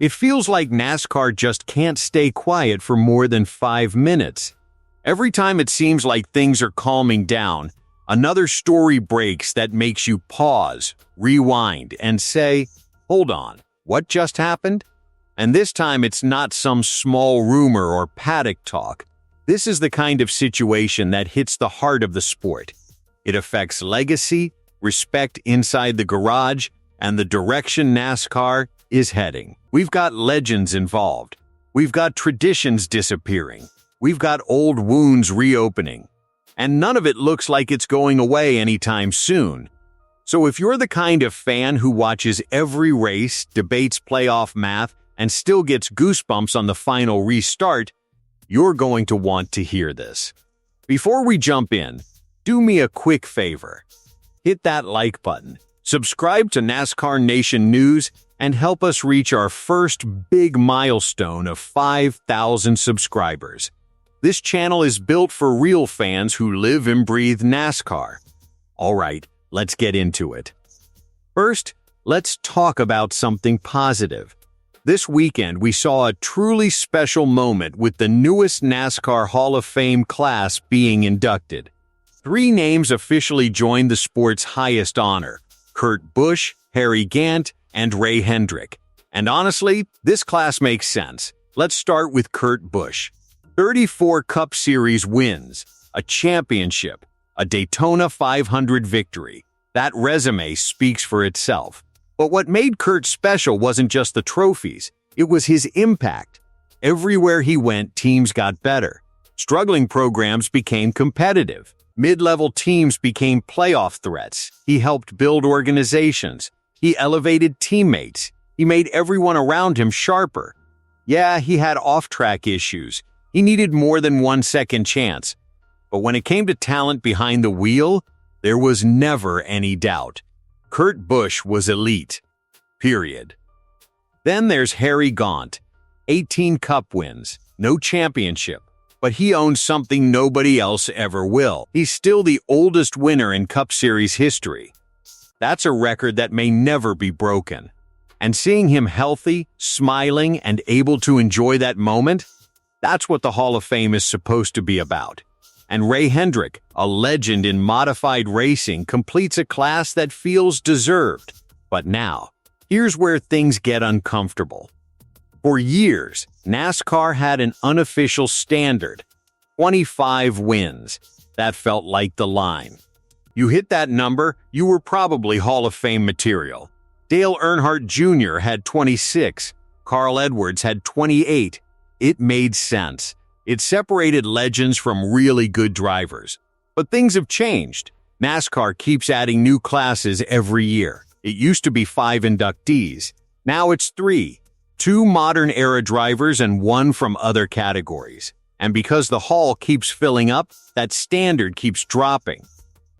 It feels like NASCAR just can't stay quiet for more than 5 minutes. Every time it seems like things are calming down, another story breaks that makes you pause, rewind, and say, "Hold on, what just happened?" And this time it's not some small rumor or paddock talk. This is the kind of situation that hits the heart of the sport. It affects legacy, respect inside the garage, and the direction NASCAR is heading. We've got legends involved. We've got traditions disappearing. We've got old wounds reopening. And none of it looks like it's going away anytime soon. So if you're the kind of fan who watches every race, debates playoff math, and still gets goosebumps on the final restart, you're going to want to hear this. Before we jump in, do me a quick favor. Hit that like button, subscribe to NASCAR Nation News, and help us reach our first big milestone of 5,000 subscribers. This channel is built for real fans who live and breathe NASCAR. All right, let's get into it. First, let's talk about something positive. This weekend, we saw a truly special moment with the newest NASCAR Hall of Fame class being inducted. 3 names officially joined the sport's highest honor: Kurt Busch, Harry Gant, and Ray Hendrick. And honestly, this class makes sense. Let's start with Kurt Busch. 34 Cup Series wins, a championship, a Daytona 500 victory. That resume speaks for itself. But what made Kurt special wasn't just the trophies, it was his impact. Everywhere he went, teams got better. Struggling programs became competitive. Mid-level teams became playoff threats. He helped build organizations. He elevated teammates. He made everyone around him sharper. Yeah, he had off-track issues. He needed more than one second chance. But when it came to talent behind the wheel, there was never any doubt. Kurt Busch was elite. Period. Then there's Harry Gant. 18 Cup wins, no championship. But he owns something nobody else ever will. He's still the oldest winner in Cup Series history. That's a record that may never be broken. And seeing him healthy, smiling, and able to enjoy that moment, that's what the Hall of Fame is supposed to be about. And Ray Hendrick, a legend in modified racing, completes a class that feels deserved. But now, here's where things get uncomfortable. For years, NASCAR had an unofficial standard: 25 wins. That felt like the line. You hit that number, you were probably Hall of Fame material. Dale Earnhardt Jr. had 26. Carl Edwards had 28. It made sense. It separated legends from really good drivers. But things have changed. NASCAR keeps adding new classes every year. It used to be 5 inductees. Now it's 3. 2 modern-era drivers and 1 from other categories. And because the hall keeps filling up, that standard keeps dropping.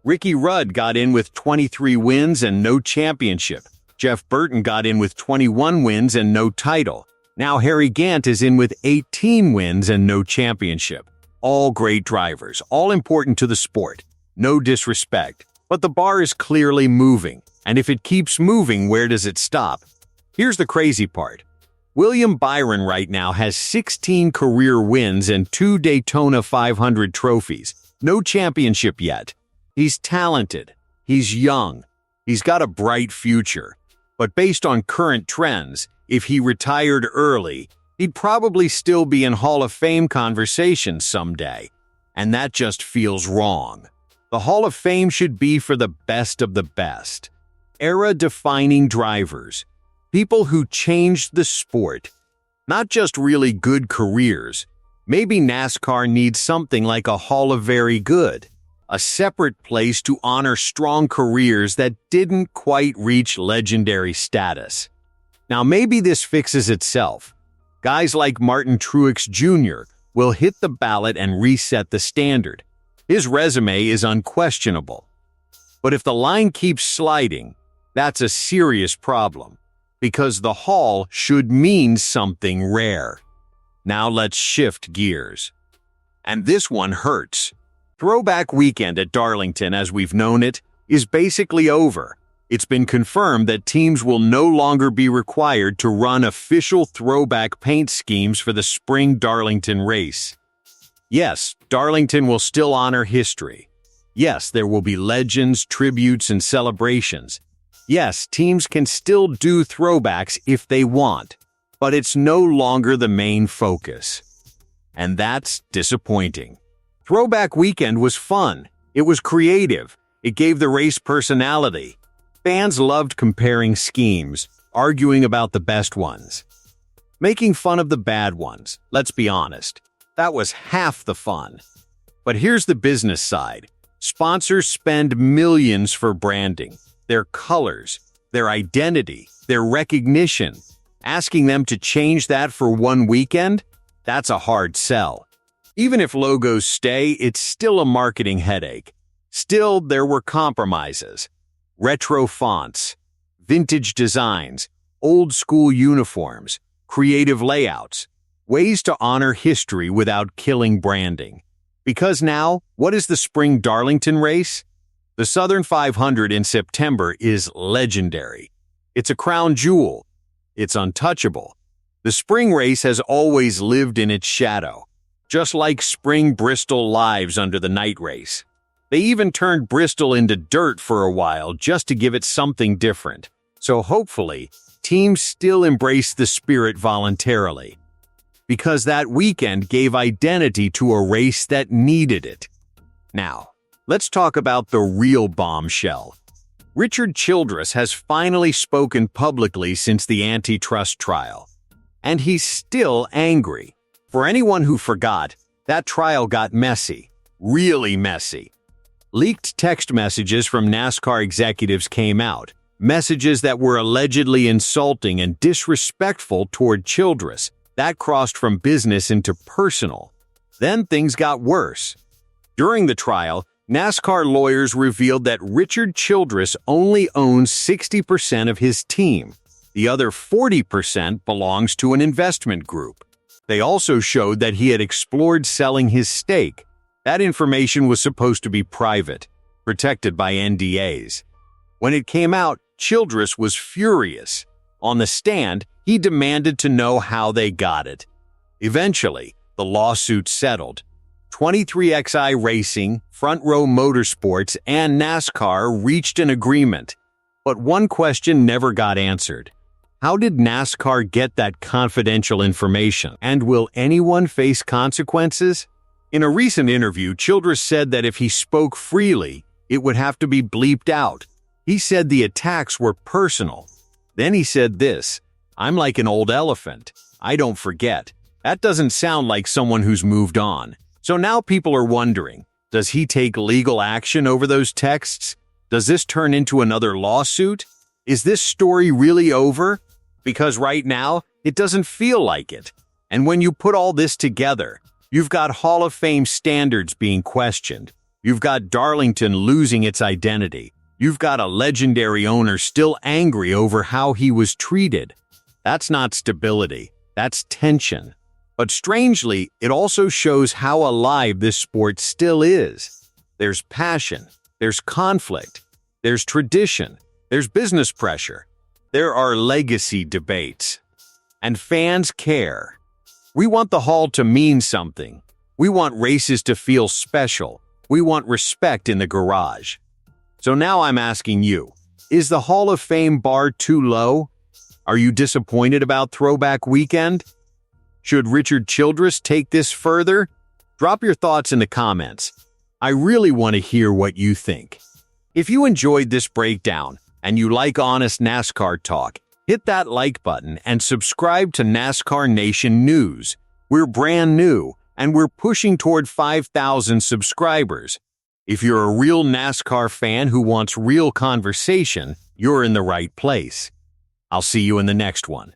Ricky Rudd got in with 23 wins and no championship. Jeff Burton got in with 21 wins and no title. Now Harry Gant is in with 18 wins and no championship. All great drivers, all important to the sport. No disrespect. But the bar is clearly moving. And if it keeps moving, where does it stop? Here's the crazy part. William Byron right now has 16 career wins and 2 Daytona 500 trophies. No championship yet. He's talented. He's young. He's got a bright future. But based on current trends, if he retired early, he'd probably still be in Hall of Fame conversation someday. And that just feels wrong. The Hall of Fame should be for the best of the best. Era-defining drivers. People who changed the sport. Not just really good careers. Maybe NASCAR needs something like a Hall of Very Good. A separate place to honor strong careers that didn't quite reach legendary status. Now maybe this fixes itself. Guys like Martin Truex Jr. will hit the ballot and reset the standard. His resume is unquestionable. But if the line keeps sliding, that's a serious problem. Because the Hall should mean something rare. Now let's shift gears. And this one hurts. Throwback weekend at Darlington, as we've known it, is basically over. It's been confirmed that teams will no longer be required to run official throwback paint schemes for the spring Darlington race. Yes, Darlington will still honor history. Yes, there will be legends, tributes, and celebrations. Yes, teams can still do throwbacks if they want, but it's no longer the main focus. And that's disappointing. Throwback weekend was fun. It was creative. It gave the race personality. Fans loved comparing schemes, arguing about the best ones, making fun of the bad ones. Let's be honest, that was half the fun. But here's the business side. Sponsors spend millions for branding, their colors, their identity, their recognition. Asking them to change that for one weekend? That's a hard sell. Even if logos stay, it's still a marketing headache. Still, there were compromises. Retro fonts, vintage designs, old-school uniforms, creative layouts, ways to honor history without killing branding. Because now, what is the spring Darlington race? The Southern 500 in September is legendary. It's a crown jewel. It's untouchable. The spring race has always lived in its shadow, just like spring Bristol lives under the night race. They even turned Bristol into dirt for a while just to give it something different. So hopefully, teams still embrace the spirit voluntarily, because that weekend gave identity to a race that needed it. Now, let's talk about the real bombshell. Richard Childress has finally spoken publicly since the antitrust trial, and he's still angry. For anyone who forgot, that trial got messy, really messy. Leaked text messages from NASCAR executives came out, messages that were allegedly insulting and disrespectful toward Childress. That crossed from business into personal. Then things got worse. During the trial, NASCAR lawyers revealed that Richard Childress only owns 60% of his team. The other 40% belongs to an investment group. They also showed that he had explored selling his stake. That information was supposed to be private, protected by NDAs. When it came out, Childress was furious. On the stand, he demanded to know how they got it. Eventually, the lawsuit settled. 23XI Racing, Front Row Motorsports, and NASCAR reached an agreement. But one question never got answered. How did NASCAR get that confidential information? And will anyone face consequences? In a recent interview, Childress said that if he spoke freely, it would have to be bleeped out. He said the attacks were personal. Then he said this, "I'm like an old elephant. I don't forget." That doesn't sound like someone who's moved on. So now people are wondering, does he take legal action over those texts? Does this turn into another lawsuit? Is this story really over? Because right now, it doesn't feel like it. And when you put all this together, you've got Hall of Fame standards being questioned. You've got Darlington losing its identity. You've got a legendary owner still angry over how he was treated. That's not stability. That's tension. But strangely, it also shows how alive this sport still is. There's passion. There's conflict. There's tradition. There's business pressure. There are legacy debates. And fans care. We want the Hall to mean something. We want races to feel special. We want respect in the garage. So now I'm asking you, is the Hall of Fame bar too low? Are you disappointed about Throwback Weekend? Should Richard Childress take this further? Drop your thoughts in the comments. I really want to hear what you think. If you enjoyed this breakdown and you like honest NASCAR talk, hit that like button and subscribe to NASCAR Nation News. We're brand new and we're pushing toward 5,000 subscribers. If you're a real NASCAR fan who wants real conversation, you're in the right place. I'll see you in the next one.